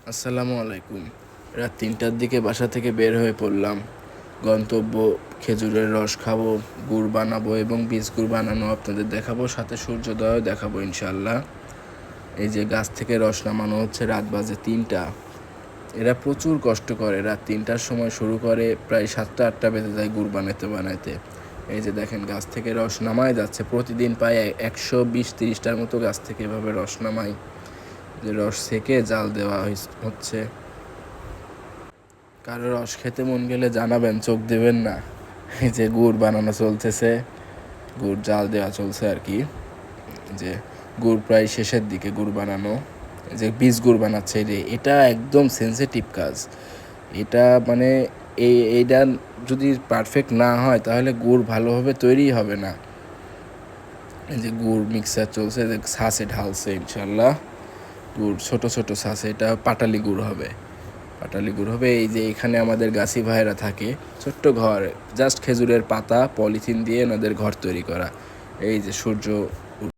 আসসালামু আলাইকুম। রাত ৩টার দিকে বাসা থেকে বের হয়ে পড়লাম। গন্তব্য খেজুরের রস খাবো, গুড় বানাবো এবং বীজ গুড় বানানো আপনাদের দেখাবো, সাথে সূর্যোদয়ও দেখাবো ইনশাল্লাহ। এই যে গাছ থেকে রস নামানো হচ্ছে, রাত বাজে ৩টা। এরা প্রচুর কষ্ট করে, রাত ৩টার সময় শুরু করে, প্রায় ৭টা ৮টা বেজে যায় গুড় বানাতে বানাইতে। এই যে দেখেন গাছ থেকে রস নামায় যাচ্ছে, প্রতিদিন প্রায় ১২০-৩০টার মতো গাছ থেকে এভাবে রস নামাই, যে রস সেকে জাল দেওয়া হচ্ছে। কারো রস খেতে মন গেলে জানাবেন, চোখ দেবেন না। এই যে গুড় বানানো চলতেছে, গুড় জাল দেওয়া চলছে আর কি। যে গুড় প্রায় শেষের দিকে গুড় বানানো, যে বীজ গুড় বানাচ্ছে, এটা একদম সেন্সিটিভ কাজ। এটা মানে এইটা যদি পারফেক্ট না হয় তাহলে গুড় ভালোভাবে তৈরি হবে না। এই যে গুড় মিক্সার চলছে, যে ছাঁচে ঢালছে ইনশাল্লাহ। গুড় ছোট ছোট ছাঁচে, এটা পাটালি গুড় হবে, পাটালি গুড় হবে। এই যে এখানে আমাদের গাছি ভাইয়েরা থাকে, ছোট্ট ঘর, জাস্ট খেজুরের পাতা পলিথিন দিয়ে ওনাদের ঘর তৈরি করা। এই যে সূর্য